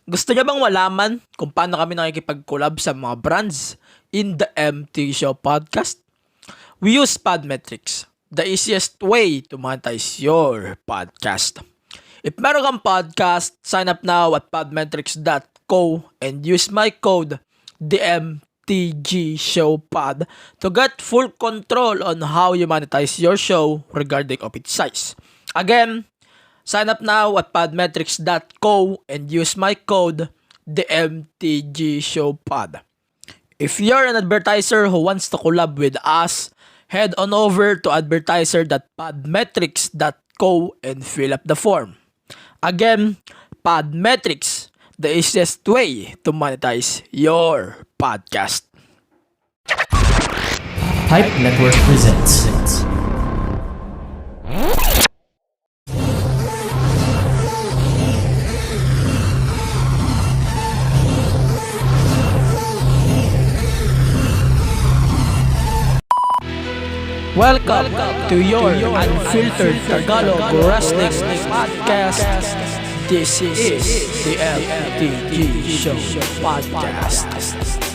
Gusto niyo bang malaman kung paano kami nakikipag-collab sa mga brands in the MT Show podcast? We use Podmetrics, the easiest way to monetize your podcast. If meron kang podcast, sign up now at podmetrics.co and use my code DMTGShowPod to get full control on how you monetize your show regarding of its size. Again, sign up now at podmetrics.co and use my code DMTGShowPod. If you're an advertiser who wants to collab with us, head on over to advertiser.podmetrics.co and fill up the form. Again, Podmetrics, the easiest way to monetize your podcast. Hype Network presents. Welcome to your unfiltered Tagalog Wrestling Podcast. This is the MTG Show Podcast.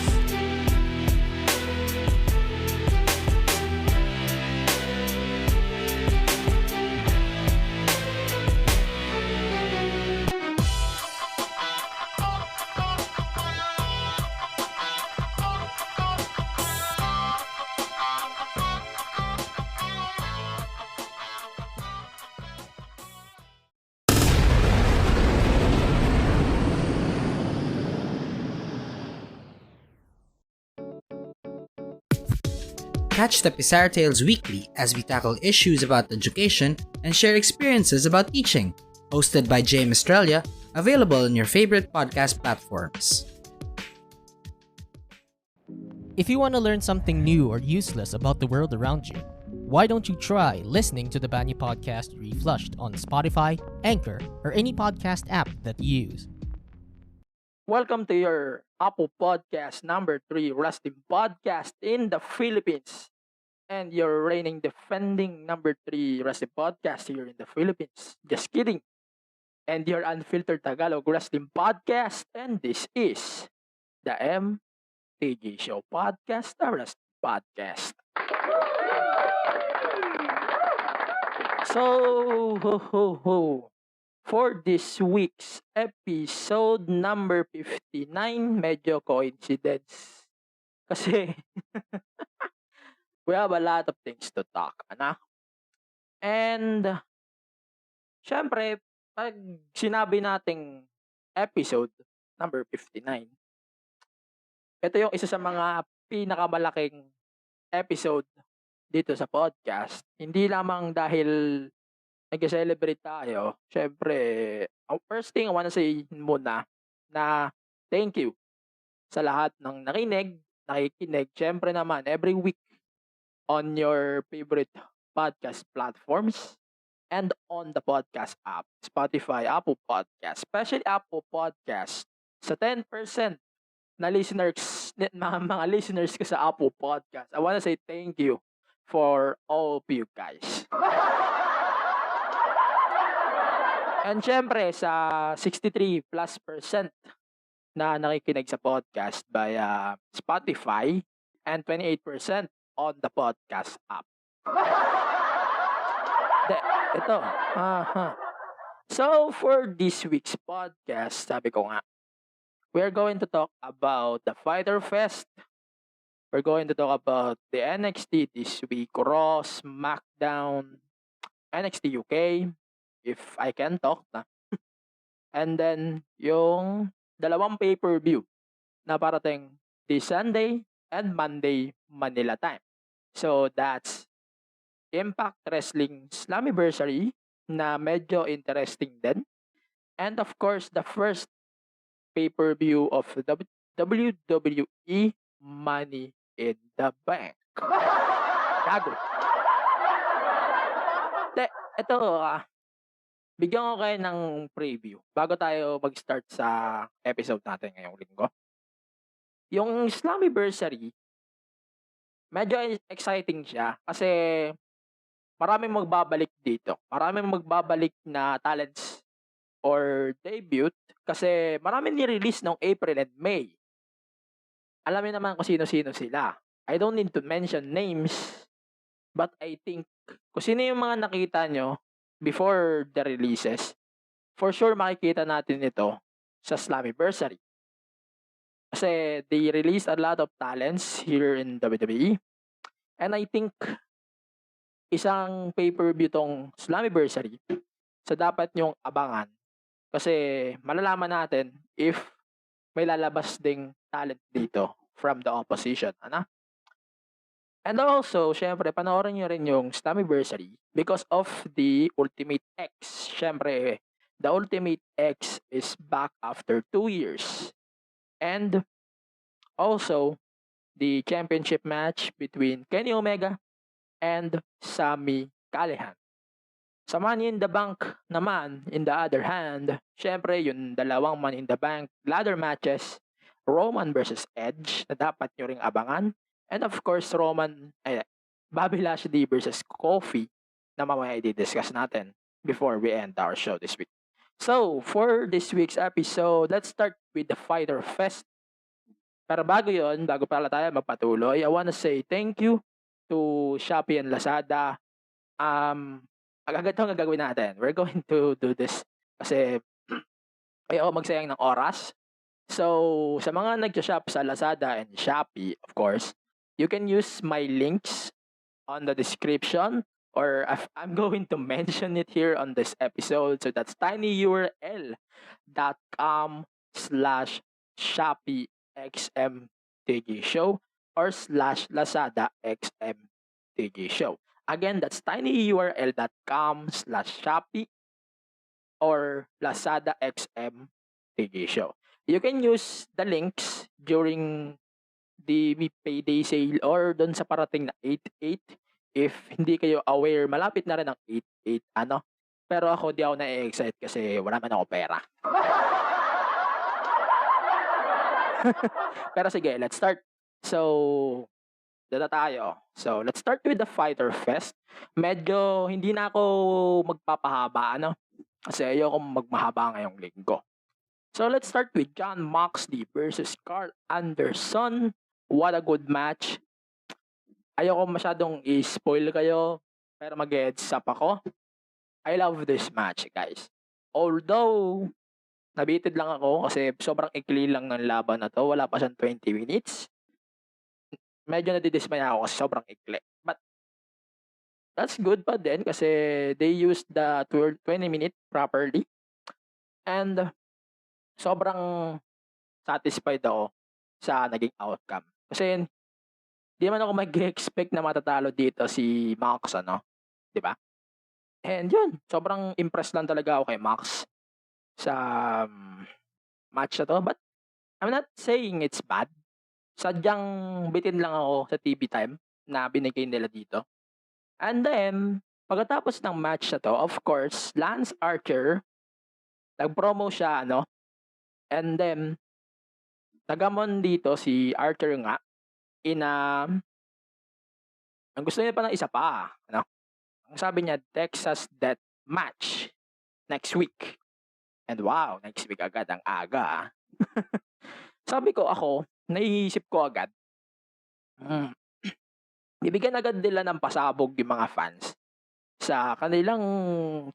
Catch the Pizarro Tales weekly as we tackle issues about education and share experiences about teaching. Hosted by Jay Australia, available on your favorite podcast platforms. If you want to learn something new or useless about the world around you, why don't you try listening to the Banyu Podcast Reflushed on Spotify, Anchor, or any podcast app that you use? Welcome to your Apple Podcast number 3 wrestling podcast in the Philippines. And your reigning defending number 3 wrestling podcast here in the Philippines. Just kidding. And your unfiltered Tagalog wrestling podcast. And this is the MTG Show Podcast, the wrestling podcast. So, for this week's episode number 59, medyo coincidence. Kasi, we have a lot of things to talk, anak. And, syempre, pag sinabi nating episode number 59, ito yung isa sa mga pinakamalaking episode dito sa podcast. Hindi lamang dahil nag-celebrate tayo. Syempre, ang first thing I wanna say muna na thank you sa lahat ng nakikinig. Syempre naman, every week on your favorite podcast platforms and on the podcast app, Spotify, Apple Podcast, especially Apple Podcast, sa 10% na listeners, mga listeners ko sa Apple Podcast, I wanna say thank you for all of you guys. And syempre, sa 63+% na nakikinig sa podcast via Spotify and 28% on the podcast app. Ito. So, for this week's podcast, sabi ko nga, we're going to talk about the Fighter Fest. We're going to talk about the NXT this week, Raw, SmackDown, NXT UK, if I can talk na. And then, yung dalawang pay-per-view na parating this Sunday and Monday Manila time. So, that's Impact Wrestling Slammiversary na medyo interesting din. And of course, the first pay-per-view of the WWE Money in the Bank. Gago. Ito, bigyan ko kayo ng preview bago tayo mag-start sa episode natin ngayong linggo. Yung Slammiversary, medyo exciting siya kasi maraming magbabalik dito. Maraming magbabalik na talents or debut kasi marami ni-release noong April and May. Alam niyo naman kung sino-sino sila. I don't need to mention names, but I think kung sino yung mga nakita nyo before the releases, for sure makikita natin ito sa Slammiversary. Kasi they released a lot of talents here in WWE. And I think isang pay-per-view tong Slammiversary sa dapat nyong abangan. Kasi malalaman natin if may lalabas ding talent dito from the opposition. Ano? And also, syempre, panoorin nyo rin yung Slammiversary because of the Ultimate X. Syempre, the Ultimate X is back after 2 years. And also, the championship match between Kenny Omega and Sami Callihan. Sa Money in the Bank naman, in the other hand, syempre yung dalawang Money in the Bank ladder matches, Roman versus Edge na dapat nyo ring abangan. And of course, Bobby Lashley versus Kofi na mamaya i-discuss natin before we end our show this week. So, for this week's episode, let's start with the Fighter Fest. Pero bago pala tayo magpatuloy, I wanna say thank you to Shopee and Lazada. Agad itong gagawin natin. We're going to do this kasi ayaw magsayang ng oras. So, sa mga nag-shop sa Lazada and Shopee, of course, you can use my links on the description or I'm going to mention it here on this episode. So, that's tinyurl.com/ShopeeXMTG show or /LazadaXMTG show. Again, that's tinyurl.com/Shopee or LazadaXMTG show. You can use the links during the payday sale or doon sa parating na 8/8. If hindi kayo aware, malapit na rin ang 8/8. Pero ako di ako na-excite kasi wala man ako pera. Pero sige, let's start. So, dada tayo. So, let's start with the Fighter Fest. Medyo hindi na ako magpapahaba, kasi ayoko magmahaba ngayong linggo. So, let's start with Jon Moxley versus Carl Anderson. What a good match. Ayoko masyadong i-spoil kayo, pero mag-heads up ako. I love this match, guys. Although, nabitin lang ako kasi sobrang ikli lang ng laban na to. Wala pa siyang 20 minutes. Medyo nadidismaya ako kasi sobrang ikli. But, that's good pa din kasi they used the 20-minute properly. And, sobrang satisfied ako sa naging outcome. Kasi, di man ako mag-expect na matatalo dito si Mox, di ba? And yun, sobrang impressed lang talaga ako kay Mox sa match na to. But, I'm not saying it's bad. Sadyang bitin lang ako sa TV time na binigay nila dito. And then, pagkatapos ng match na to, of course, Lance Archer, nag-promo siya, And then, tagamon dito si Archer nga, ang gusto niya pa ng isa pa, Ang sabi niya, Texas Death Match next week. And wow, next week agad, ang aga. Sabi ko naiisip ko agad, bibigyan agad nila ng pasabog yung mga fans sa kanilang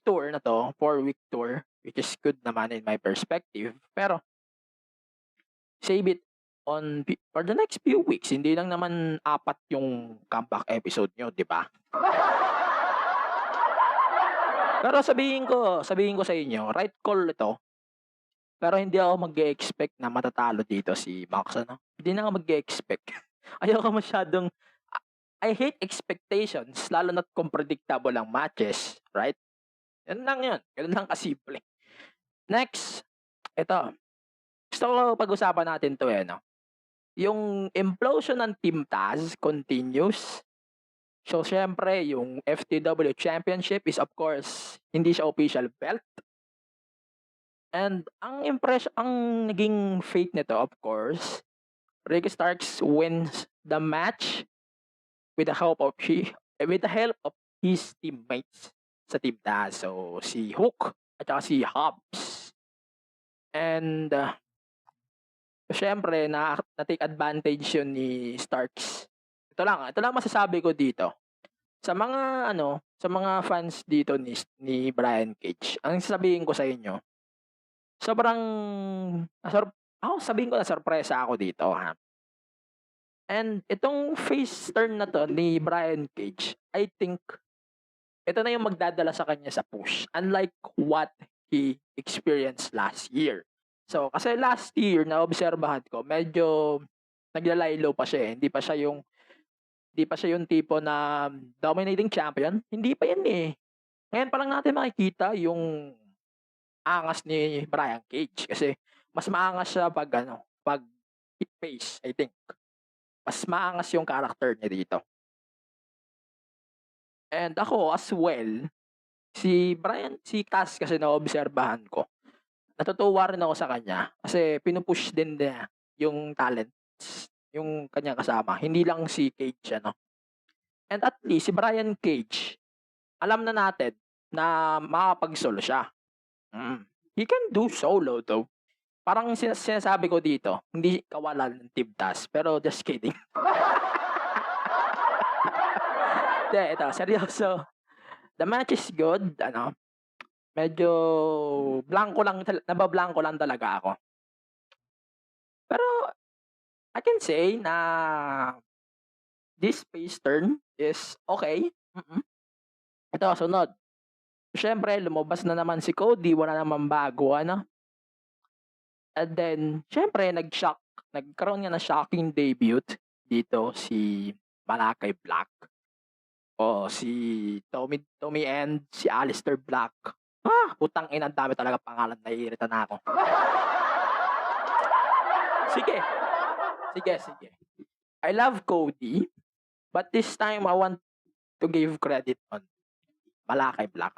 tour na to, 4-week tour, which is good naman in my perspective. Pero, save it for the next few weeks. Hindi lang naman 4 yung comeback episode nyo, di ba? Pero sabihin ko sa inyo, right call ito. Pero hindi ako mag-expect na matatalo dito si Mox, Hindi na ako mag-expect. Ayoko masyadong, I hate expectations, lalo na't kung predictable ang matches, right? Yan lang yun. Ganun lang kasimple. Next, ito. Gusto ko pag-usapan natin to, Yung implosion ng Team Taz continues. So, syempre, yung FTW Championship is, of course, hindi siya official belt. And ang naging fate nito, of course, Ricky Starks wins the match with the help of his teammates sa Team Taz. So, si Hook at saka si Hobbs. And syempre na-take advantage yun ni Starks. Ito lang masasabi ko dito. Sa mga fans dito ni Brian Cage, ang sasabihin ko sa inyo, sobrang sabihin ko na sorpresa ako dito, ha. And itong face turn na to ni Brian Cage, I think ito na yung magdadala sa kanya sa push. Unlike what he experienced last year. So, kasi last year, naobserbahan ko, medyo naglalaylo pa siya eh. Hindi pa siya yung tipo na dominating champion. Hindi pa yan eh. Ngayon pa lang natin makikita yung angas ni Brian Cage. Kasi mas maangas siya pag hit face, I think. Mas maangas yung character niya dito. And ako as well, si Cass kasi naobserbahan ko. Natutuwa rin ako sa kanya kasi pinupush din niya yung talents, yung kanyang kasama. Hindi lang si Cage, ano. And at least, si Brian Cage, alam na natin na makapag-solo siya. He can do solo though. Parang sinasabi ko dito, hindi kawalan ng Team Taz, pero just kidding. Ito, seryoso. The match is good, medyo nabablanko lang talaga ako. Pero, I can say na this face turn is okay. Ito, sunod. Siyempre, lumabas na naman si Cody, wala naman bago, And then, siyempre, nagkaroon nga na shocking debut dito si Malakai Black. O si Tommy End, si Aleister Black. Putang ina, ang dami talaga pangalan, naiirita na ako. Sige. I love Cody, but this time I want to give credit on Malakai Black,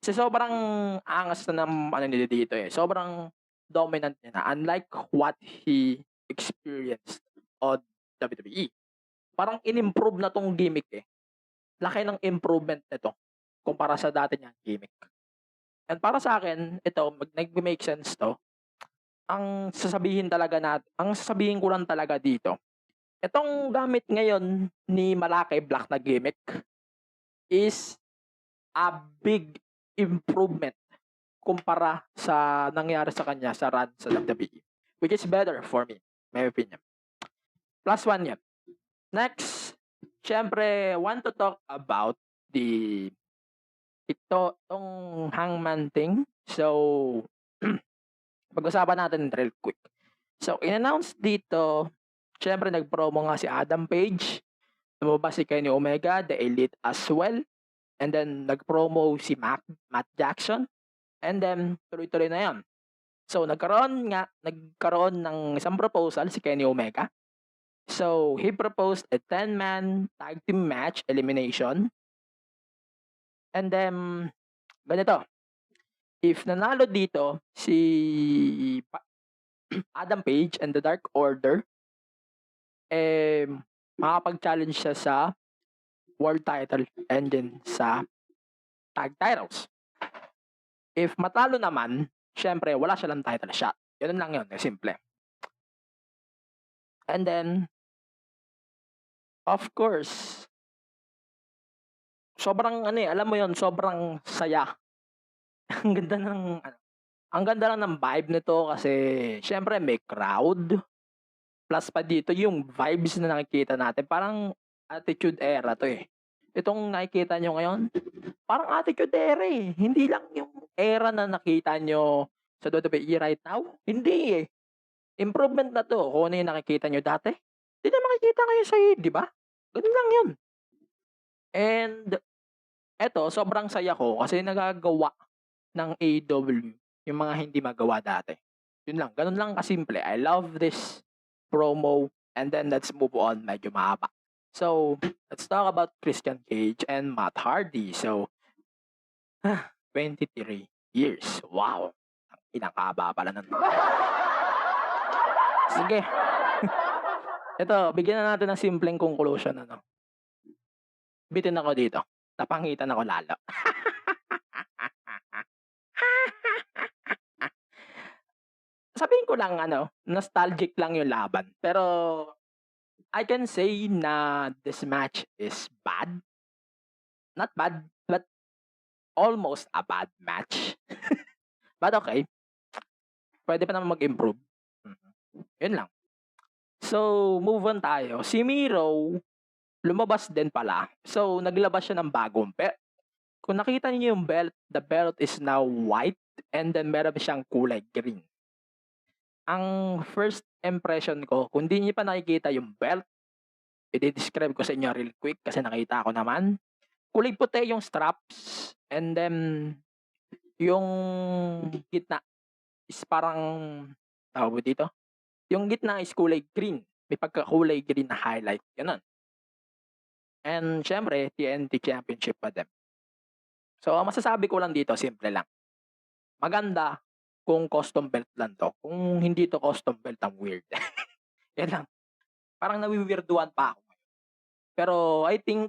Kasi sobrang angas na ng nila dito eh. Sobrang dominant niya na. Unlike what he experienced on WWE. Parang in-improve na tong gimmick eh. Laki ng improvement nito kumpara sa dati niyang gimmick. And para sa akin, ito, nag-make sense to. Ang sasabihin ko lang talaga dito, itong gamit ngayon ni Malakai Black na gimmick is a big improvement kumpara sa nangyari sa kanya sa run sa WWE. Which is better for me, my opinion. +1 yan. Next, syempre, want to talk about itong Hangman thing. So, pag-usapan natin real quick. So, in-announce dito, syempre nag-promo nga si Adam Page. Lumabas si Kenny Omega, The Elite as well. And then, nag-promo si Matt Jackson. And then, tuloy-tuloy na yan. So, nagkaroon ng isang proposal si Kenny Omega. So, he proposed a 10-man tag team match elimination. And then, ganito. If nanalo dito si Adam Page and the Dark Order, makapag-challenge siya sa world title and then sa tag titles. If matalo naman, syempre, wala siya lang title shot. Yun lang yun. Simple. And then, of course, sobrang alam mo yun, sobrang saya. Ang ganda lang ng vibe nito kasi syempre may crowd. Plus pa dito yung vibes na nakikita natin. Parang attitude era to eh. Itong nakikita nyo ngayon, parang attitude era eh. Hindi lang yung era na nakita nyo sa WWE right now. Hindi eh. Improvement na to. Kung ano yung nakikita nyo dati, hindi na makikita ngayon sa di ba? Ganun lang yun. And eto, sobrang saya ko kasi nagagawa ng AEW yung mga hindi magawa dati. Yun lang. Ganun lang kasimple. I love this promo and then let's move on. Medyo mahaba. So, let's talk about Christian Cage and Matt Hardy. So, 23 years. Wow. Inakaba pala nun. Sige. Ito, bigyan na natin ng simpleng conclusion. Bitin ako dito. Napangitan ako lalo. sabihin ko lang nostalgic lang yung laban. Pero I can say na this match is bad. Not bad, but almost a bad match. But okay, pwede pa naman mag-improve. Mhm. Yun lang. So, move on tayo. Si Miro, lumabas din pala. So, naglabas siya ng bagong belt. Kung nakita niyo yung belt, the belt is now white and then meron siyang kulay green. Ang first impression ko, kung di niyo pa nakikita yung belt, i-describe ko sa inyo real quick kasi nakita ko naman. Kulay puti yung straps and then yung gitna is parang tawag mo dito. Yung gitna is kulay green. May pagkakulay green na highlight. Ganun. And syempre, TNT Championship pa din. So, ang masasabi ko lang dito, simple lang. Maganda kung custom belt lang to. Kung hindi to custom belt, ang weird. Yan lang. Parang nawiwirduan pa ako. Pero I think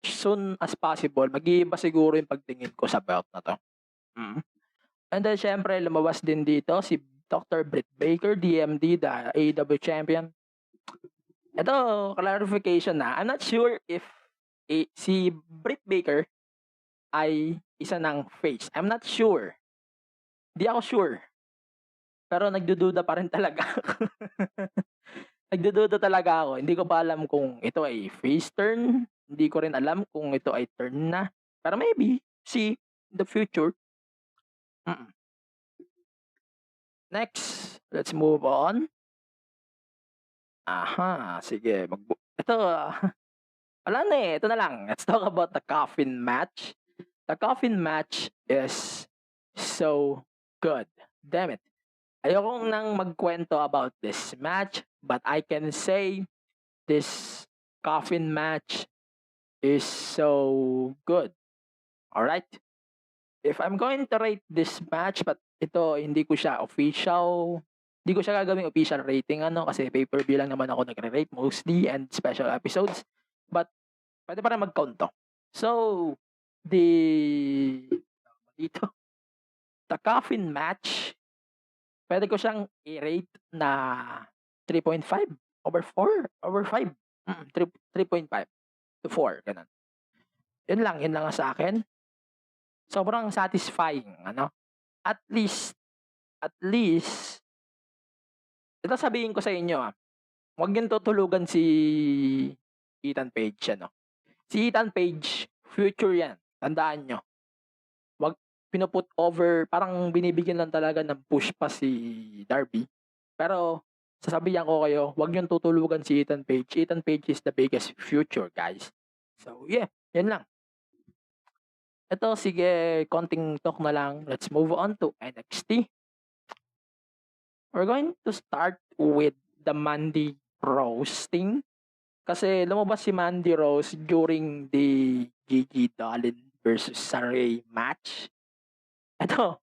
soon as possible, mag-iiba siguro yung pagtingin ko sa belt na to. And then, syempre, lumabas din dito si Dr. Britt Baker, DMD, the AEW champion. Ito, clarification na. I'm not sure if si Britt Baker ay isa ng face. I'm not sure. Di ako sure. Pero nagdududa pa rin talaga. Nagdududa talaga ako. Hindi ko pa alam kung ito ay face turn. Hindi ko rin alam kung ito ay turn na. Pero maybe, see, in the future. Next, let's move on. Aha, sige. Ito, wala na eh. Ito na lang. Let's talk about the coffin match. The coffin match is so good. Damn it. Ayoko nang magkwento about this match, but I can say this coffin match is so good. Alright? If I'm going to rate this match, but ito, hindi ko siya official, hindi ko siya gagawing official rating, kasi pay-per-view lang naman ako nagre-rate mostly and special episodes. But, pwede pa rin mag-count to. So, the coffin match, pwede ko siyang i-rate na 3.5 over 4, over 5. 3.5 to 4, ganun. Yun lang sa akin. Sobrang satisfying, At least, ito sabihin ko sa inyo, huwag niyong tutulugan si Ethan Page, Si Ethan Page, future yan. Tandaan nyo. Huwag pinuput over, parang binibigyan lang talaga ng push pa si Darby. Pero, sasabihan ko kayo, huwag niyong tutulugan si Ethan Page. Ethan Page is the biggest future, guys. So, yeah, yan lang. Ito, sige, konting talk na lang. Let's move on to NXT. We're going to start with the Mandy Rose thing. Kasi lumabas si Mandy Rose during the Gigi Dolan versus Saray match. Ito,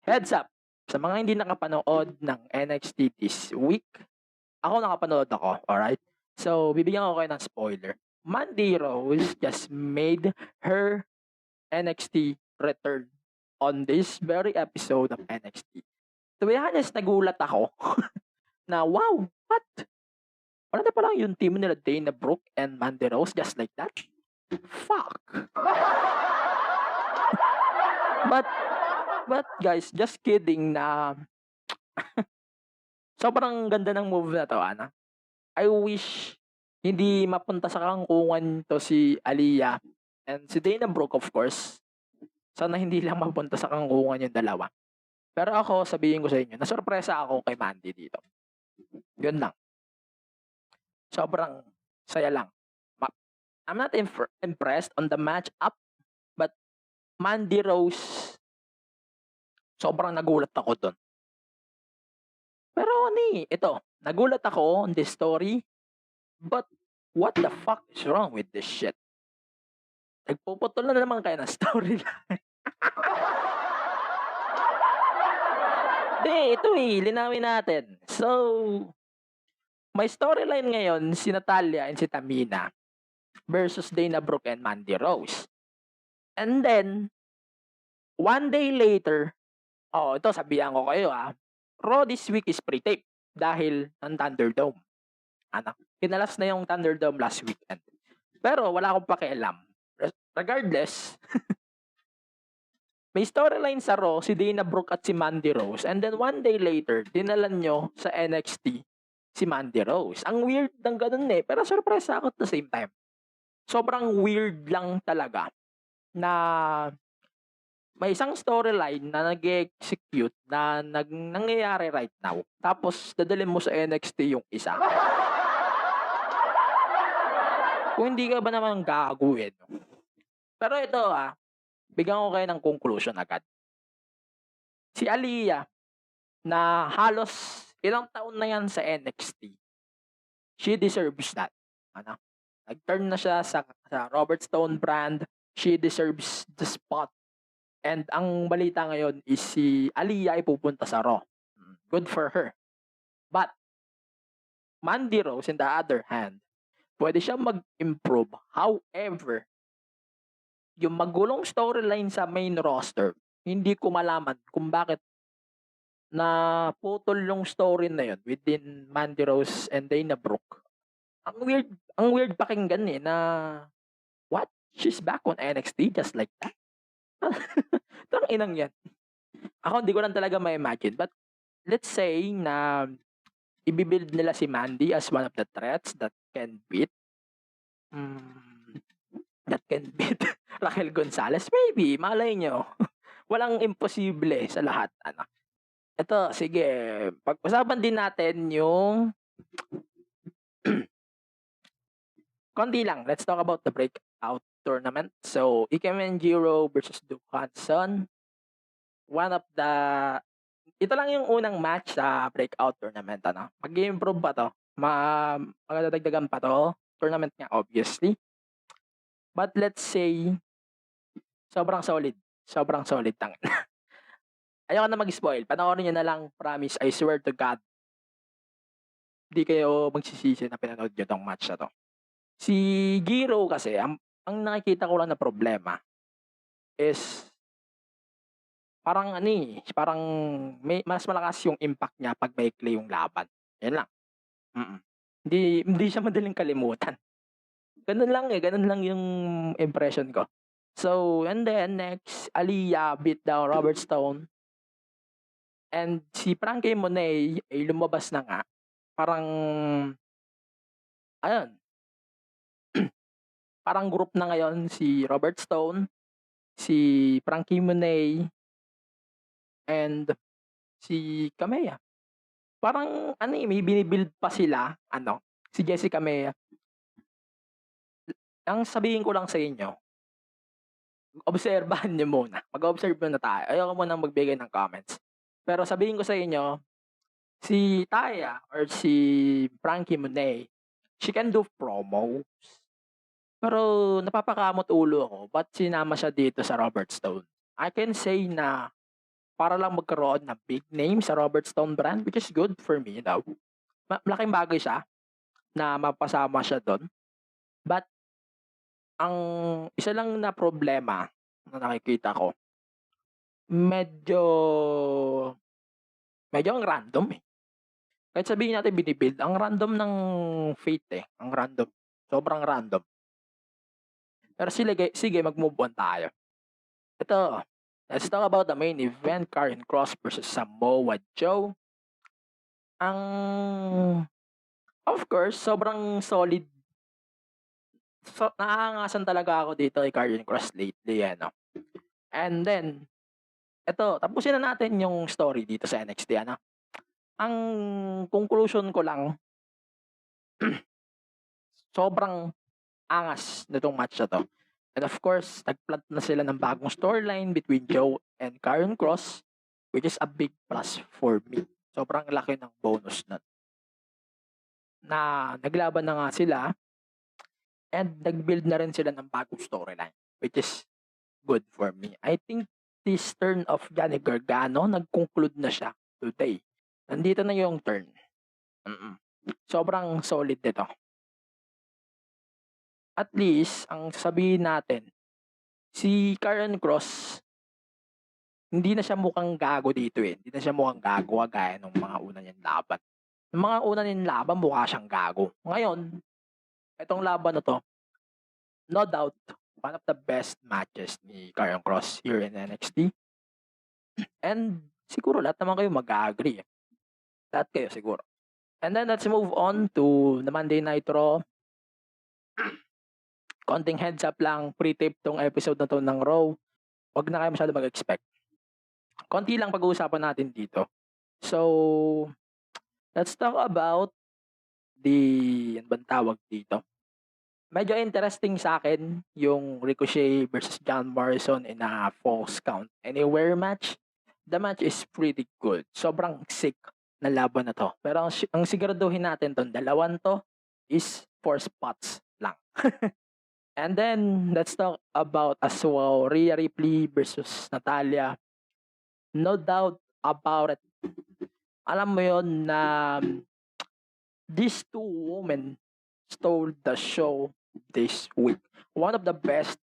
heads up. Sa mga hindi nakapanood ng NXT this week, ako nakapanood ako, alright? So, bibigyan ko kayo ng spoiler. Mandy Rose just made her NXT return on this very episode of NXT. To be honest, nagulat ako na wow, what? Wala na palang yung team nila Dana Brooke and Mandy Rose just like that? Fuck. But guys, just kidding na sobrang ganda ng move na to, I wish hindi mapunta sa kangkungan to si Aliyah and si Dana Brooke, of course. Sana hindi lang mapunta sa kangkungan yung dalawa. Pero ako, sabihin ko sa inyo, nasurpresa ako kay Mandy dito. Yun lang. Sobrang saya lang. I'm not impressed on the match-up, but Mandy Rose, sobrang nagulat ako dun. Pero ito, nagulat ako on this story, but what the fuck is wrong with this shit? Nagpuputol na naman kayo ng storyline. Ito linawin natin. So, may storyline ngayon si Natalya and si Tamina versus Dana Brooke and Mandy Rose. And then, one day later, Ito sabihan ko kayo, Raw this week is pre-tape dahil ng Thunderdome. Kinalas na yung Thunderdome last weekend. Pero wala akong pakialam. Regardless, may storyline sa Raw si Dana Brooke at si Mandy Rose, and then one day later, dinalan nyo sa NXT si Mandy Rose. Ang weird ng ganun pero surprise ako at the same time. Sobrang weird lang talaga na may isang storyline na nag-execute na nangyayari right now. Tapos, dadalhin mo sa NXT yung isa. Kung hindi ka ba naman gagawin. Pero ito, bigyan ko kayo ng conclusion agad. Si Aliyah, na halos ilang taon na yan sa NXT, she deserves that. Nag-turn na siya sa Robert Stone brand. She deserves the spot. And ang balita ngayon is si Aliyah ay pupunta sa Raw. Good for her. But, Mandy Rose, on the other hand, pwede siya mag-improve. However, yung magulong storyline sa main roster, hindi ko malaman kung bakit na putol yung story na yun within Mandy Rose and Dana Brooke. Ang weird pakinggan na what? She's back on NXT just like that? Inang yan. Ako hindi ko lang talaga ma-imagine. But let's say na ibibuild nila si Mandy as one of the threats that can beat Raquel Gonzalez. Maybe, malay nyo. Walang imposible sa lahat. Ito, sige. Pag-usapan din natin yung konti lang. Let's talk about the breakout tournament. So, Ike Menjiro versus Duke Hudson. Ito lang yung unang match sa breakout tournament. Mag-improve pa to. Magdadagdagan pa to. Tournament nga, obviously. But let's say, sobrang solid. Sobrang solid tangin. Ayoko na mag-spoil. Panoorin nyo na lang, promise. I swear to God. Hindi kayo magsisisi na pinanood nyo tong match na to. Si Giro kasi, ang nakikita ko lang na problema is parang mas malakas yung impact niya pag maikli yung laban. Yan lang. Hindi siya madaling kalimutan. Ganun lang yung impression ko. So, and then next, Aliyah beat down Robert Stone. And si Frankie Monet ay lumabas na nga. Parang, ayun. Parang group na ngayon si Robert Stone, si Frankie Monet, and si Kamea. Parang, may binibuild pa sila, si Jessica Kamea. Ang sabihin ko lang sa inyo, obserbahan nyo muna. Mag-observe muna tayo. Ayoko muna magbigay ng comments. Pero sabihin ko sa inyo, si Taya or si Frankie Monet, she can do promos. Pero napapakamot ulo ako, ba't sinama siya dito sa Robert Stone? I can say na para lang magkaroon ng big name sa Robert Stone brand, which is good for me, malaking bagay siya na mapasama siya doon. But, ang isa lang na problema na nakikita ko, medyo ang random Kahit sabihin natin binibuild, ang random ng Fate ang random. Sobrang random. Pero sige mag-move on tayo. Ito, let's talk about the main event, Karrion Kross versus Samoa Joe. Of course, sobrang solid. So, naaangasan talaga ako dito kay Karrion Kross lately, And then, ito, tapusin na natin yung story dito sa NXT, Ang conclusion ko lang, sobrang angas nitong match na to. And of course, nagplant na sila ng bagong storyline between Joe and Karrion Kross, which is a big plus for me. Sobrang laki ng bonus na naglaban na nga sila and nag-build na rin sila ng bagong storyline, which is good for me. I think this turn of Johnny Gargano, nag-conclude na siya today. Nandito na yung turn. Sobrang solid nito. At least, ang sabihin natin, si Karrion Kross, hindi na siya mukhang gago dito eh. Hindi na siya mukhang gago gaya ng mga una niyang laban. Yung mga una niyang laban, mukha siyang gago. Ngayon, itong laban na to, no doubt, one of the best matches ni Karrion Kross here in NXT. And siguro lahat naman kayo mag-agree. Lahat kayo siguro. And then let's move on to the Monday Night Raw. Konting heads up lang, pre-tape tong episode na to ng Raw. Huwag na kayo masyado mag-expect. Konti lang pag-uusapan natin dito. So, let's talk about ano bang tawag dito? Medyo interesting sa akin yung Ricochet versus John Morrison in a Falls Count Anywhere match. The match is pretty good. Sobrang sick na laban na to. Pero ang siguraduhin natin tong dalawan to is 4 spots lang. And then, let's talk about as well Rhea Ripley versus Natalya. No doubt about it. Alam mo yon na these two women stole the show this week. One of the best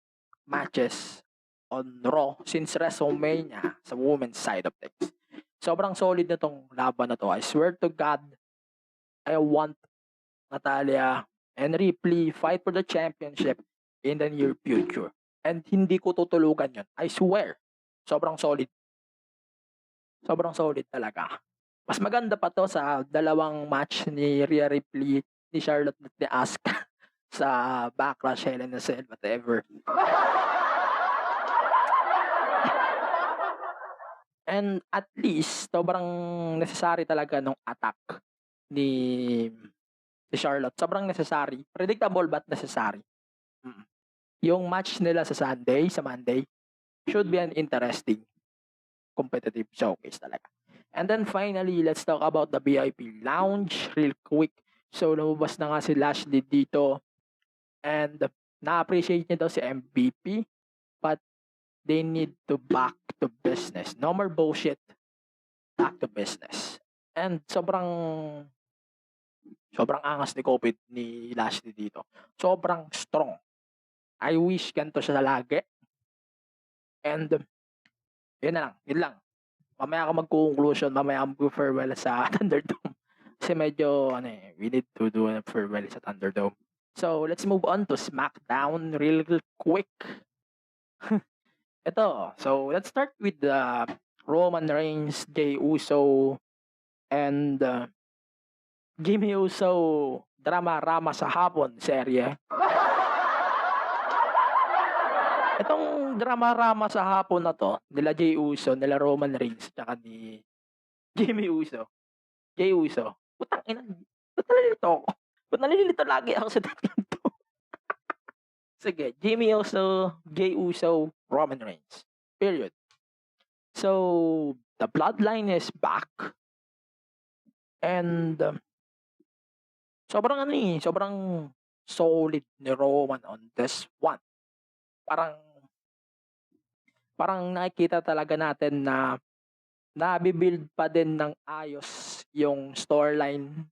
matches on Raw since WrestleMania sa women's side of things. Sobrang solid na tong laban na to. I swear to God, I want Natalya and Ripley fight for the championship in the near future. And hindi ko tutulugan yun. I swear. Sobrang solid. Sobrang solid talaga. Mas maganda pa to sa dalawang match ni Rhea Ripley, ni Charlotte at ni Asuka sa Backlash, Hell in a Cell, whatever. And at least, sobrang necessary talaga nung attack ni Charlotte. Sobrang necessary. Predictable but necessary. Yung match nila sa Monday, should be an interesting competitive showcase talaga. And then finally, let's talk about the VIP Lounge real quick. So, lumabas na nga si Lashley dito. And na-appreciate niya daw si MVP. But they need to back to business. No more bullshit. Back to business. And sobrang angas ni Lashley dito. Sobrang strong. I wish ganito siya lagi. And yun lang. Mamaya ako mag-conclusion, mamaya ako mag-farewell sa Thunderdome. Kasi medyo, we need to do a farewell sa Thunderdome. So, let's move on to SmackDown real quick. Ito, so let's start with the Roman Reigns, Jey Uso, and Jimmy Uso drama-rama sa hapon serye. Itong drama-rama sa hapon na to, nila Jey Uso, nila Roman Reigns, tsaka ni Jimmy Uso. Jey Uso. Putang ina, ba't nalilito ako? Ba't nalilito lagi ako sa tatlong to? Sige, Jimmy Uso, Jey Uso, Roman Reigns. Period. So, the bloodline is back. And, sobrang solid ni Roman on this one. Parang nakikita talaga natin na nabibuild pa din ng ayos yung storyline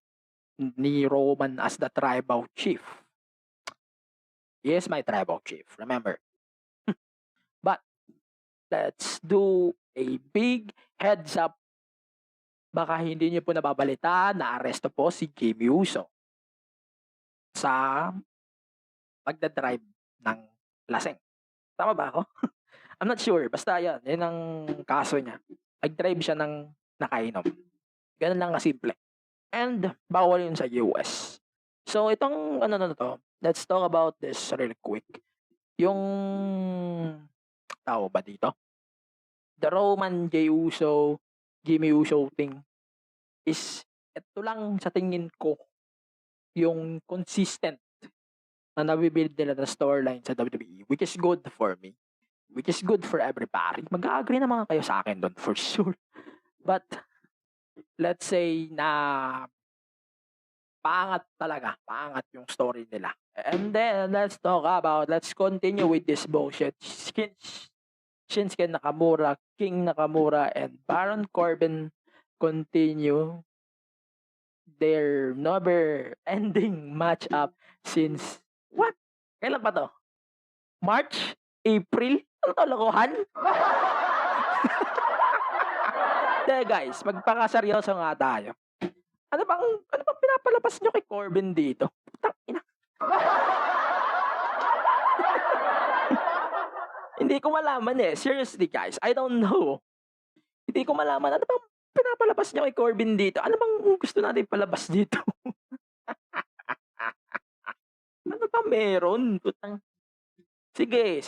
ni Roman as the tribal chief. He is my tribal chief, remember. But let's do a big heads up. Baka hindi niyo po nababalitaan na aresto po si Jimmy Uso sa pagdadrive ng laseng. Tama ba ako? I'm not sure. Basta yan ang kaso niya. Nag-drive siya ng nakainom. Ganun lang kasimple. And bawal yun sa US. So itong na to, let's talk about this real quick. Yung tao ba dito? The Roman Jey Uso, Jimmy Uso thing is ito lang sa tingin ko yung consistent na nabibuild nila na storyline sa WWE, which is good for me. Which is good for everybody. Mag-agree naman kayo sa akin doon for sure. But let's say na paangat yung story nila. And then let's continue with this bullshit. Shinsuke Nakamura, King Nakamura, and Baron Corbin continue their never-ending matchup since what? Kailan pa to? March? April? Ano to, lokohan? Guys, magpakaseryoso nga tayo. Ano bang pinapalabas nyo kay Corbin dito? Putang ina. Hindi ko malaman eh. Seriously guys, I don't know. Hindi ko malaman. Ano bang pinapalabas nyo kay Corbin dito? Ano bang gusto natin palabas dito? Ano ba meron? Putang. Sige.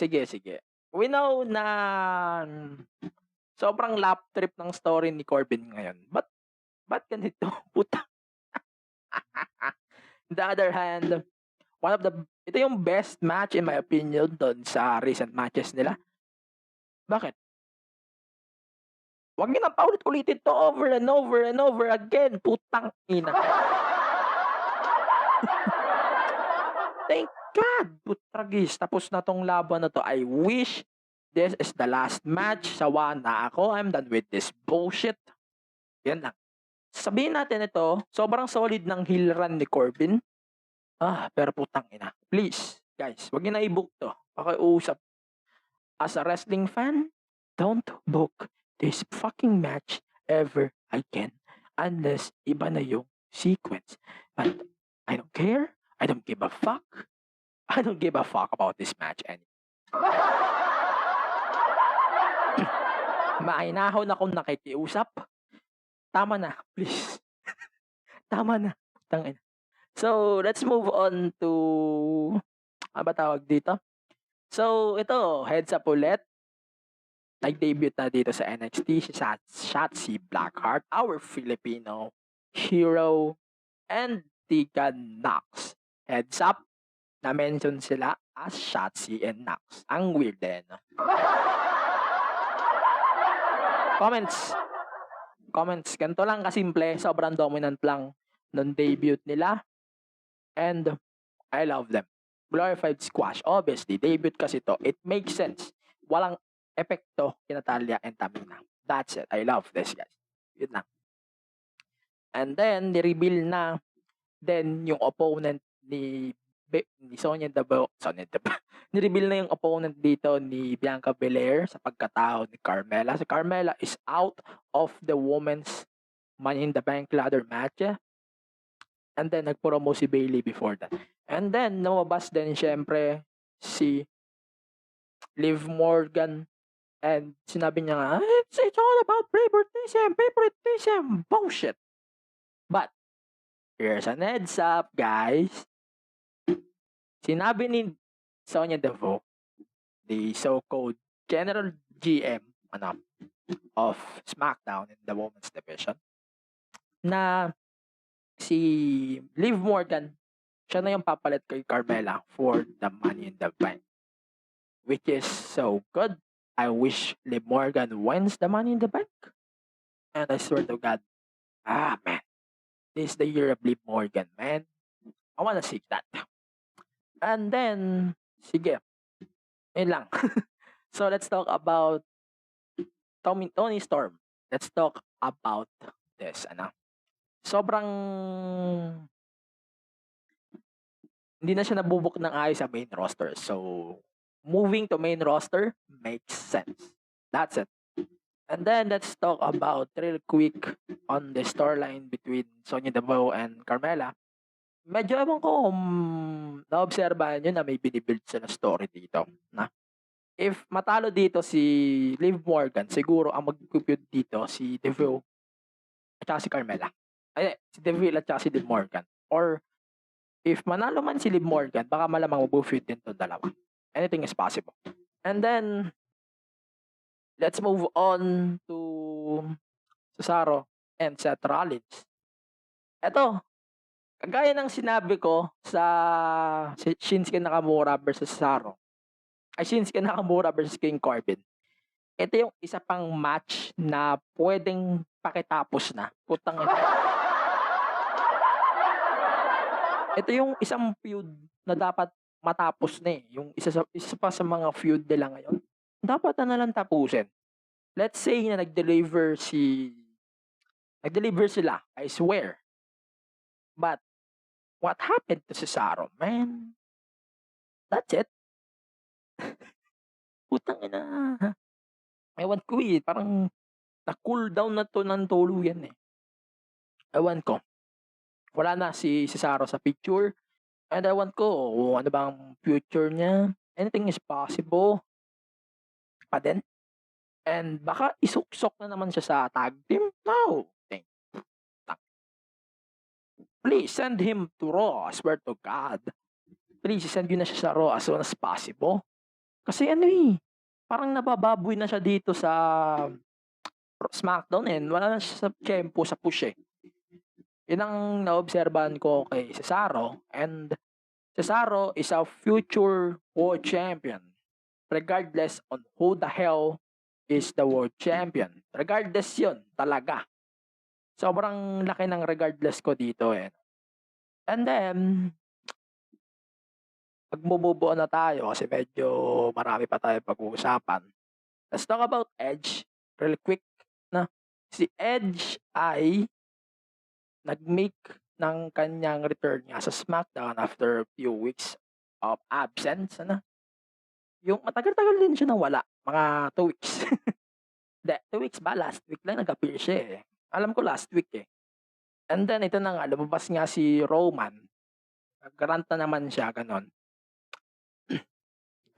We know na sobrang lap trip ng story ni Corbin ngayon. Ba't ganito? Puta. On the other hand, ito yung best match in my opinion doon sa recent matches nila. Bakit? Huwag nyo na paulit-ulitin to over and over again. Putang ina. Thank God. Putragis. Tapos na tong laban na to. I wish this is the last match. Sawa na ako. I'm done with this bullshit. Yan lang. Sabihin natin ito, sobrang solid ng heel run ni Corbin. Pero putang ina. Please, guys, wag niyo na i-book to. Pakiusap. As a wrestling fan, don't book this fucking match ever again unless iba na yung sequence. But I don't care. I don't give a fuck. I don't give a fuck about this match anymore. Mahinahon akong nakikiusap. Tama na, please. Tama na. Putang ina. So, let's move on to ano ba tawag dito? So, ito, heads up ulit. Nag-debut na dito sa NXT si Shotzi Blackheart, our Filipino hero, and Tegan Nox. Heads up, na-mention sila as Shotzi and Nox. Ang weird din. Comments. Ganito lang kasimple. Sobrang dominant lang nung debut nila. And I love them. Glorified squash. Obviously, debut kasi to. It makes sense. Walang epekto kina Talia and Tamina. That's it. I love this, guys. Yun lang. And then, ni-reveal na then yung opponent ni Sonya Deville. Ni-reveal na yung opponent dito ni Bianca Belair sa pagkatao ni Carmella. Si Carmella is out of the women's Money in the Bank ladder match. And then, nagpromo si Bayley before that. And then, lumabas din syempre si Liv Morgan. And sinabi niya nga, it's all about favoritism. Bullshit. But, here's an heads up, guys. Sinabi ni Sonya Deville, the so-called General GM of SmackDown in the Women's Division, na si Liv Morgan, siya na yung papalit kay Carmella for the Money in the Bank. Which is so good. I wish Liv Morgan wins the Money in the Bank. And I swear to God, man, this is the year of Liv Morgan, man. I wanna see that. And then, sige, yun lang. So, let's talk about Toni Storm. Let's talk about this, sobrang hindi na siya nabubuk ng ayos sa main roster. So, moving to main roster makes sense. That's it. And then, let's talk about real quick on the storyline between Sonya Deville and Carmella. Medyo ewan ko kung naobserbahan nyo na may binibuild sila story dito. Na if matalo dito si Liv Morgan, siguro ang mag-compute dito si Deville at saka si Carmella. Si Deville at saka si Liv Morgan. Or if manalo man si Liv Morgan, baka malamang mag-feud din itong dalawa. Anything is possible. And then, let's move on to Cesaro and Seth Rollins. Eto, kagaya ng sinabi ko sa Shinsuke Nakamura versus Cesaro, Shinsuke Nakamura versus King Corbin, ito yung isa pang match na pwedeng pakitapos na. Putang ina. Ito yung isang feud na dapat matapos na eh. Yung isa pa sa mga feud nila ngayon. Dapat na lang tapusin. Let's say na nag-deliver sila, I swear. But, what happened to Cesaro, man? That's it. Putang ina. Ewan ko eh. Parang Na-cool down na 'to ng tuluyan, eh. Ewan ko, wala na si Cesaro sa picture and ewan ko kung ano bang future niya. Anything is possible pa din and baka isuksok na naman siya sa tag team. No, thank please send him to Raw, I swear to God. Please send yun na siya sa Raw as soon as possible. Kasi ano, eh, parang nabababoy na siya dito sa SmackDown, eh, wala na siya sa tiyempo sa push, eh. Yun ang naobserbahan ko kay Cesaro and Cesaro is a future world champion regardless on who the hell is the world champion. Regardless yun, talaga. Sobrang laki ng regardless ko dito, eh. And then, magmo-move on na tayo kasi medyo marami pa tayong pag-uusapan. Let's talk about Edge real quick na. Si Edge ay nag-make ng kanyang return nga sa SmackDown after a few weeks of absence. Ano? Yung matagal-tagal din siya nawala. Mga 2 weeks. Hindi, 2 weeks ba? Last week lang nag-appear siya, eh. Alam ko last week, eh. And then, ito na nga, lumabas nga si Roman. Nag-rant na naman siya, ganon.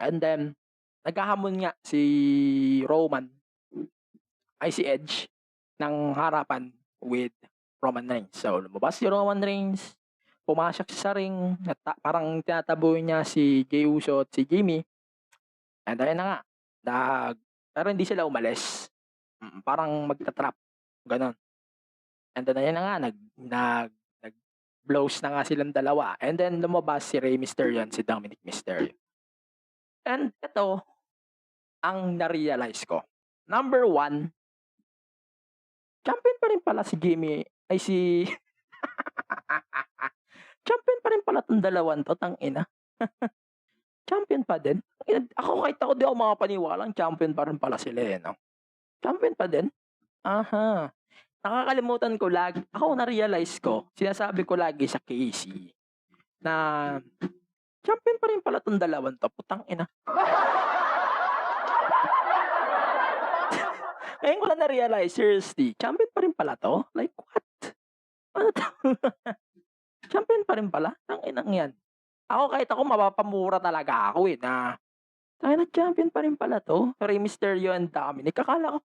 And then, nagkahamon nga si Roman, ay si Edge, ng harapan with Roman Reigns. So, lumabas si Roman Reigns, pumasok siya sa ring, parang tinataboy niya si Jey Uso at si Jimmy. And ayun na nga, pero hindi sila umalis. Parang magta-trap, ganon. And then ayun na nga, nag-blows na nga silang dalawa. And then lumabas si Rey Mysterio at si Dominic Mysterio. And ito, ang na-realize ko. Number 1, champion pa rin pala si Jimmy, ay si... champion pa rin pala itong dalawan to, tangina. Champion pa din. Ako kahit ako di ako makapaniwalang champion pa rin pala sila, eh, no? Champion pa din? Aha. Nakakalimutan ko lagi. Ako na-realize ko, sinasabi ko lagi sa Casey, na champion pa rin pala itong dalawan to, putang ina. Ngayon ko lang na-realize, seriously, champion pa rin pala to? Like, what? Ano to? Champion pa rin pala? Tanginang yan. Ako kahit ako mapapamura talaga ako, eh, na champion pa rin pala to. Rey Mysterio and Dominic. Akala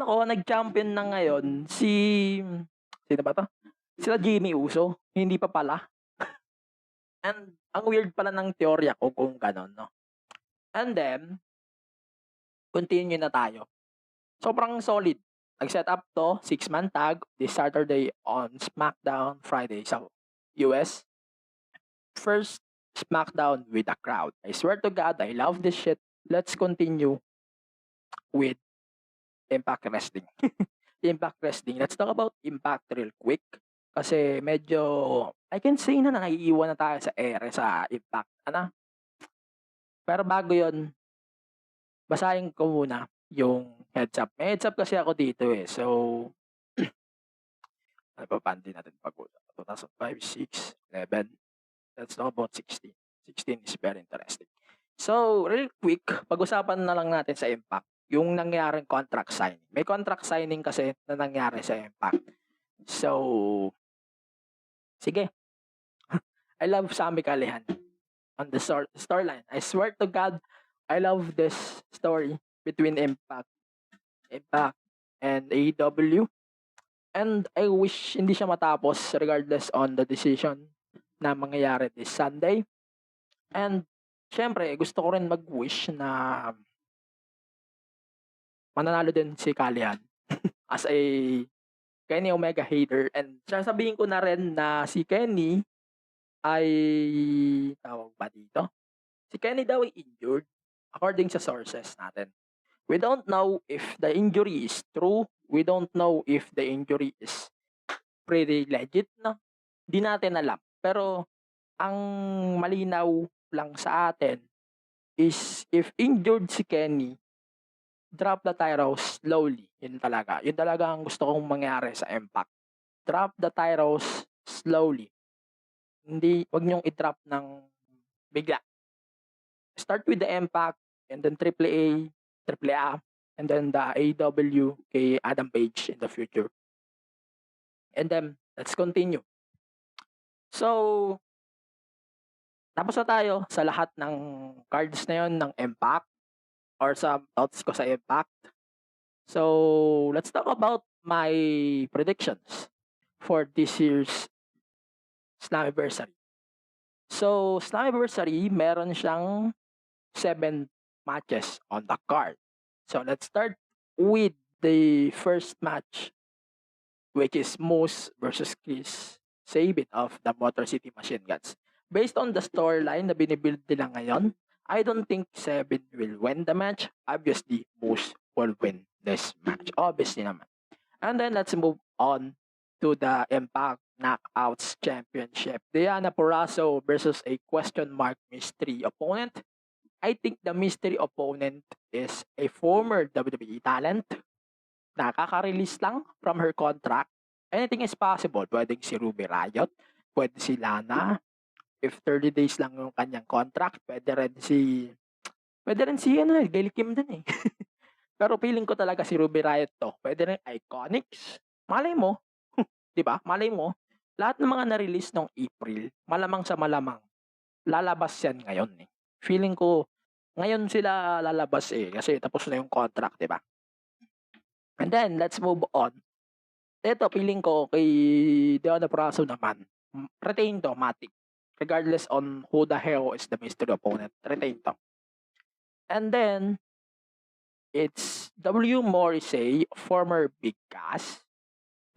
ko nag-champion na ngayon sino ba to? Sila Jimmy Uso. Hindi pa pala. And ang weird pala ng teorya ko kung ganon, no? And then, continue na tayo. Sobrang solid. Nag-set up to 6-man tag this Saturday on SmackDown, Friday sa US. First SmackDown with a crowd. I swear to God, I love this shit. Let's continue with Impact Wrestling. Impact Wrestling. Let's talk about Impact real quick. Kasi medyo, I can say na naiiwan na tayo sa ere sa Impact. Ano? Pero bago yon, basahin ko muna yung heads up. May heads up kasi ako dito, eh. So, ano pa pandi natin pag-usap? 2005, 6, 11. Let's talk about 16. 16 is very interesting. So, real quick, pag-usapan na lang natin sa Impact yung nangyaring contract signing. May contract signing kasi na nangyari sa Impact. So, sige. I love Sami Callihan on the storyline. I swear to God, I love this story between Impact and AEW. And I wish hindi siya matapos regardless on the decision na mangyayari this Sunday. And syempre, gusto ko rin mag-wish na mananalo din si Callihan as a Kenny Omega hater. And sasabihin ko na rin na si Kenny ay tawag ba dito? Si Kenny daw ay injured according sa sources natin. We don't know if the injury is true. We don't know if the injury is pretty legit, no? Di natin alam. Pero ang malinaw lang sa atin is if injured si Kenny, drop the Tyros slowly. Yun talaga. Yun talaga ang gusto kong mangyari sa Impact. Drop the Tyros slowly. Hindi, wag niyong i-drop ng bigla. Start with the Impact and then AAA, and then the AEW kay Adam Page in the future. And then, let's continue. So, tapos na tayo sa lahat ng cards na yon ng Impact or sa thoughts ko sa Impact. So, let's talk about my predictions for this year's Slammiversary. So, Slammiversary, meron siyang 7 matches on the card. So, let's start with the first match, which is Moose versus Chris Sabin of the Motor City Machine Guns. Based on the storyline na binibuild nila ngayon, I don't think Sabin will win the match. Obviously, Moose will win this match. Obviously naman. And then, let's move on to the Impact Knockouts Championship. Diana Purrazzo versus a question mark mystery opponent. I think the mystery opponent is a former WWE talent. Nakaka-release lang from her contract. Anything is possible. Pwedeng si Ruby Riott, pwede si Lana. If 30 days lang yung kanyang contract, pwede rin si Gail Kim din eh. Pero feeling ko talaga si Ruby Riott to. Pwede rin Iconics. Malay mo, 'di ba? Malay mo, lahat ng mga na-release nung April, malamang sa malamang lalabas yan ngayon eh. Feeling ko ngayon sila lalabas eh kasi tapos na yung contract, 'di ba? And then let's move on. Ito feeling ko kay Deonna Purrazzo naman. Retain to, Matic. Regardless on who the hell is the mystery opponent, retain to. And then it's W. Morrissey, former Big Cass,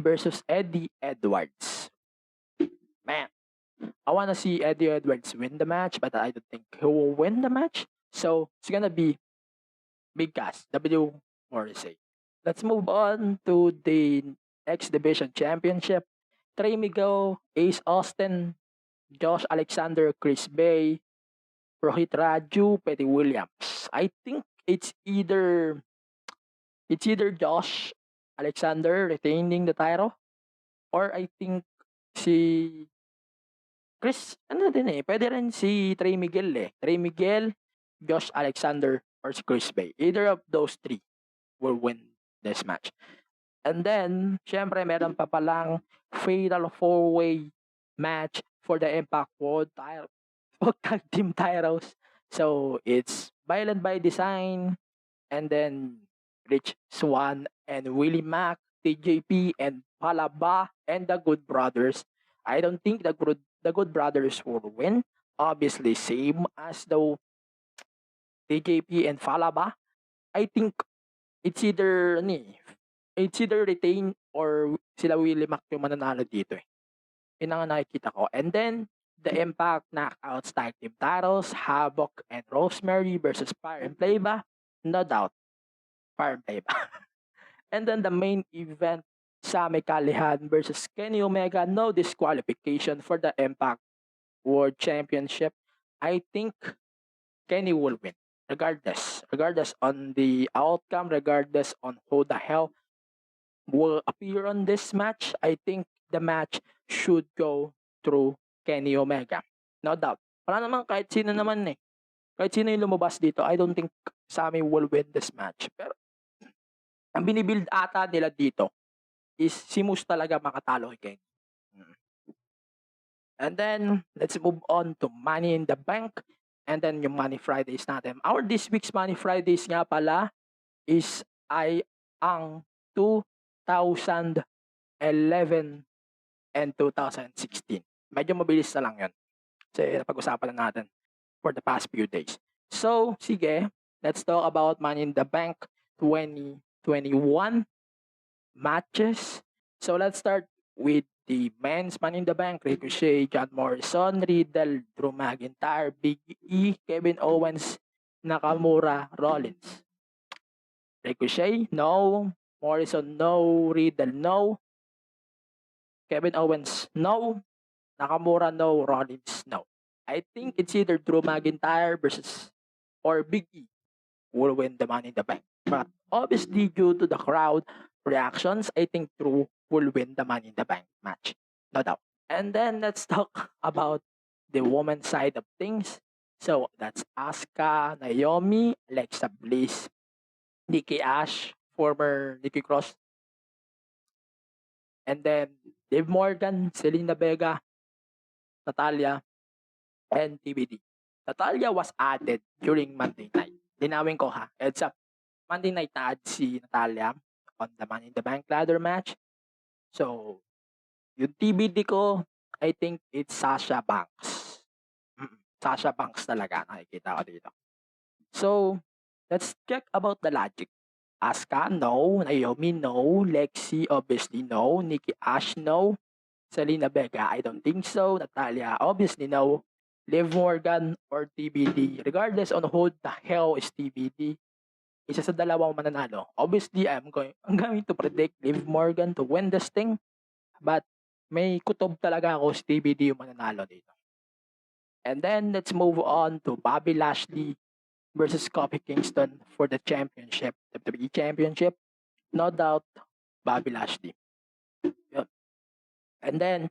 versus Eddie Edwards. Man, I wanna see Eddie Edwards win the match, but I don't think he will win the match. So it's gonna be Big Cass, W. Morrissey. Let's move on to the X Division Championship. Trey Miguel, Ace Austin, Josh Alexander, Chris Bay, Rohit Raju, Petty Williams. I think it's either Josh Alexander retaining the title, or I think si Chris, pwede rin si Trey Miguel eh. Trey Miguel, Josh Alexander, or si Chris Bay. Either of those 3 will win this match. And then, syempre, meron pa palang fatal 4-way match for the Impact World Tag Team titles. So, it's Violent by Design, and then Rich Swann and Willie Mack, TJP, and Palaba, and the Good Brothers. I don't think the Good Brothers will win. Obviously, same as the TJP and Falaba. I think it's either retain or sila Willie Mack yung mananalo dito eh. Yun ang nakikita ko. And then, the Impact Knockouts Tag Team titles, Havoc and Rosemary versus Fire and Playba. No doubt, Fire and Playba. And then the main event, Sami Callihan versus Kenny Omega. No disqualification for the Impact World Championship. I think Kenny will win. Regardless on the outcome, regardless on who the hell will appear on this match, I think the match should go through Kenny Omega. No doubt. Wala naman kahit sino naman eh. Kahit sino yung lumabas dito, I don't think Sami will win this match. Pero ang binibuild ata nila dito is si Moose talaga makatalo kay Kenny. And then, let's move on to Money in the Bank. And then yung Money Fridays natin. Our this week's Money Fridays nga pala is ang 2011 and 2016. Medyo mabilis na lang yun. Kasi napag-usapan na natin for the past few days. So, sige, let's talk about Money in the Bank 2021 matches. So, let's start with the men's Money in the Bank. Ricochet, John Morrison, Riddle, Drew McIntyre, Big E, Kevin Owens, Nakamura, Rollins. Ricochet, no. Morrison, no. Riddle, no. Kevin Owens, no. Nakamura, no. Rollins, no. I think it's either Drew McIntyre versus or Big E will win the Money in the Bank. But obviously, due to the crowd reactions, I think Drew will win the Money in the Bank match. No doubt. And then let's talk about the women's side of things. So that's Asuka, Naomi, Alexa Bliss, Nikki Ash, former Nikki Cross, and then Liv Morgan, Selena Vega, Natalia, and TBD. Natalia was added during Monday night. Linawin ko ha. Heads up. Monday night na add si Natalia on the Money in the Bank ladder match. So, yung TBD ko, I think it's Sasha Banks. Sasha Banks talaga nakikita ko dito. So, let's check about the logic. Asuka, no. Naomi, no. Lexi, obviously, no. Nikki Ash, no. Selena Vega, I don't think so. Natalia, obviously, no. Liv Morgan or TBD. Regardless on who the hell is TBD, isa sa dalawang mananalo. Obviously, I'm going to predict Liv Morgan to win this thing. But may kutob talaga ako si TBD yung mananalo dito. And then, let's move on to Bobby Lashley versus Kofi Kingston for the championship, WWE Championship. No doubt, Bobby Lashley. Yun. And then,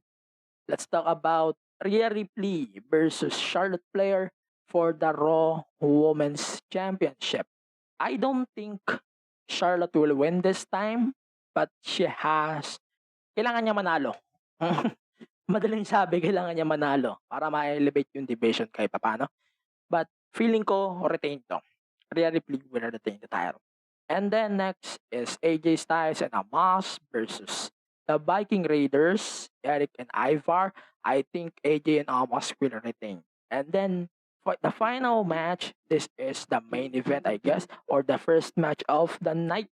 let's talk about Rhea Ripley versus Charlotte Flair for the Raw Women's Championship. I don't think Charlotte will win this time, but kailangan niya manalo. Madaling sabi, kailangan niya manalo para ma-elevate yung division kahit paano. But feeling ko, retain to. Rhea Ripley will retain the title. And then next is AJ Styles and Amos versus the Viking Raiders, Eric and Ivar. I think AJ and Amos will retain. And then for the final match, this is the main event, I guess, or the first match of the night.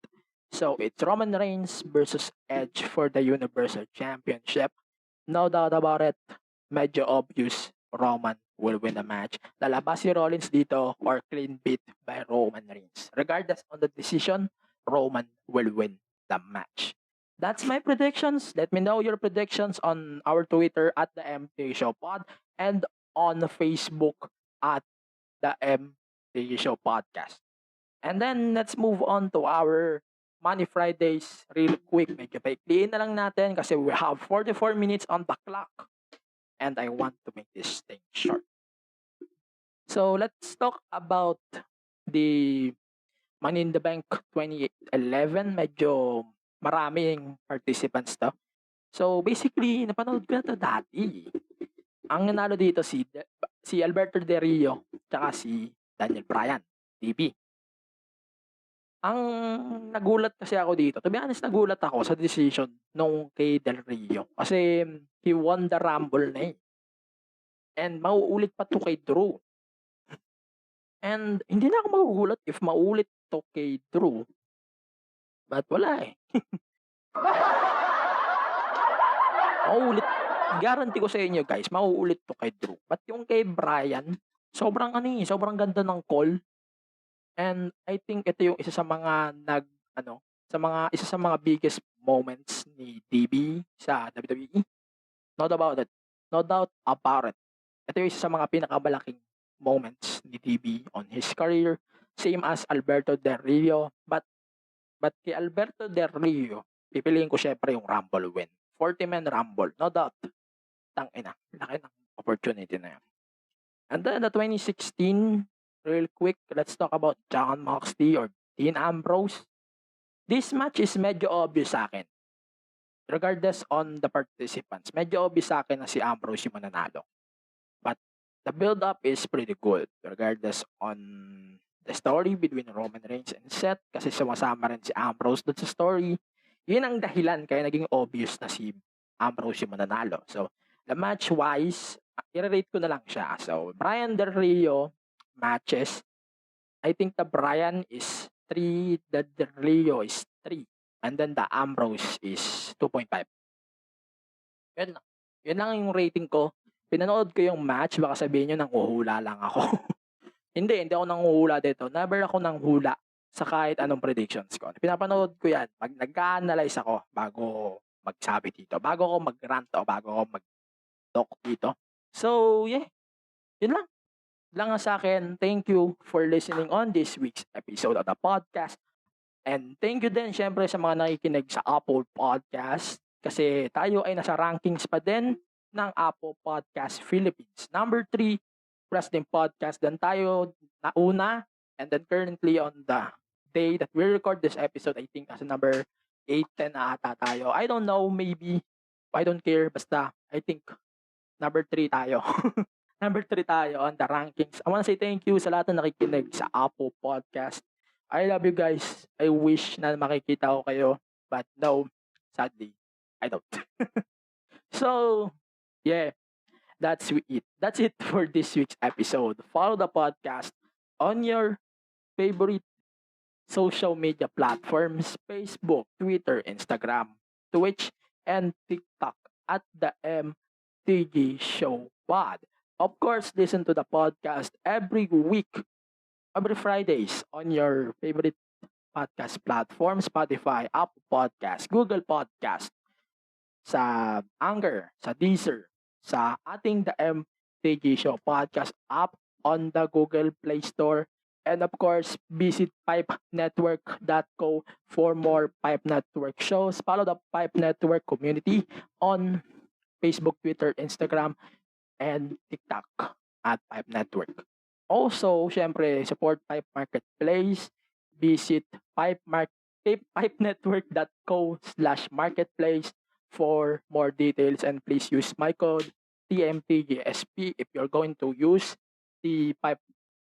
So it's Roman Reigns versus Edge for the Universal Championship. No doubt about it, medyo obvious Roman will win the match. Lalabas si Rollins dito or clean beat by Roman Reigns. Regardless on the decision, Roman will win the match. That's my predictions. Let me know your predictions on our Twitter at the MT Show Pod and on Facebook at the MT Show Podcast. And then let's move on to our Money Fridays real quick. Medyo paikliin na lang natin kasi we have 44 minutes on the clock. And I want to make this thing short. So let's talk about the Money in the Bank 2011. Medyo maraming participants to. So basically, napanood ko na to dati. Ang nanalo dito si Alberto Del Rio tsaka si Daniel Bryan, DB. Ang nagulat kasi ako dito, to be honest, nagulat ako sa decision nung kay Del Rio. Kasi he won the Rumble na eh. And mauulit pa to kay Drew. And hindi na ako magugulat if maulit to kay Drew. But wala eh. Mauulit. Guarantee ko sa inyo guys, mauulit to kay Drew. But yung kay Bryan, sobrang sobrang ganda ng call. And I think ito yung isa sa mga isa sa mga biggest moments ni DB sa WWE. No doubt about it. No doubt about it. Ito yung isa sa mga pinakamalaking moments ni DB on his career. Same as Alberto Del Rio. But kay Alberto Del Rio, pipiliin ko syempre yung Rumble win. 40-man Rumble. No doubt. Tangina. Laki ng opportunity na yun. And then the 2016, real quick, let's talk about Jon Moxley or Dean Ambrose. This match is medyo obvious sa akin. Regardless on the participants, medyo obvious sa akin na si Ambrose yung mananalo. But the build-up is pretty good. Regardless on the story between Roman Reigns and Seth, kasi sumasama rin si Ambrose doon sa story. Yun ang dahilan kaya naging obvious na si Ambrose yung mananalo. So, the match-wise, i-rate ko na lang siya. So, Bryan Del Rio matches, I think the Bryan is 3, the Del Rio is 3, and then the Ambrose is 2.5. Yun lang yung rating ko. Pinanood ko yung match, baka sabihin nyo nanghuhula lang ako. hindi ako nanghuhula dito. Never ako nanghula sa kahit anong predictions ko. Pinapanood ko yan pag nag-analyze ako bago magsabi dito, bago ako mag-rant o bago ako mag-talk dito. So, yeah. Yun lang sa akin. Thank you for listening on this week's episode of the podcast. And thank you din syempre sa mga nakikinig sa Apple Podcast kasi tayo ay nasa rankings pa din ng Apple Podcast Philippines. Number 3, Wrestling Podcast. Then tayo nauna and then currently on the day that we record this episode, I think as number 8, 10 na ata tayo. I don't know, maybe. I don't care. Basta, I think number 3 tayo. Number 3 tayo on the rankings. I wanna say thank you sa lahat na nakikinig sa Apple Podcast. I love you guys. I wish na makikita ko kayo. But no, sadly, I don't. So, yeah. That's it. That's it for this week's episode. Follow the podcast on your favorite social media platforms: Facebook, Twitter, Instagram, Twitch, and TikTok at the MTG Show Pod. Of course, listen to the podcast every week, every Fridays on your favorite podcast platform: Spotify, Apple Podcast, Google Podcast, sa Anchor, sa Deezer, sa ating The MTG Show Podcast app on the Google Play Store. And of course, visit pipenetwork.co for more Pipe Network shows. Follow the Pipe Network community on Facebook, Twitter, Instagram, and TikTok at Pipe Network. Also, syempre, support Pipe Marketplace. Visit pipenetwork.co/marketplace for more details, and please use my code TMTGSP if you're going to use the Pipe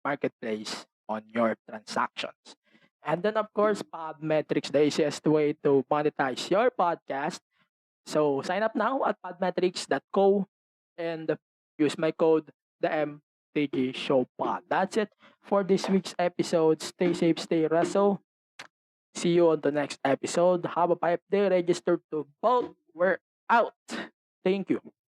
Marketplace on your transactions. And then of course, Podmetrics, the easiest way to monetize your podcast. So sign up now at podmetrics.co and use my code the MTG Show Pod. That's it for this week's episode. Stay safe, stay reso. See you on the next episode. Have a pipe day. Registered to vote. We're out. Thank you.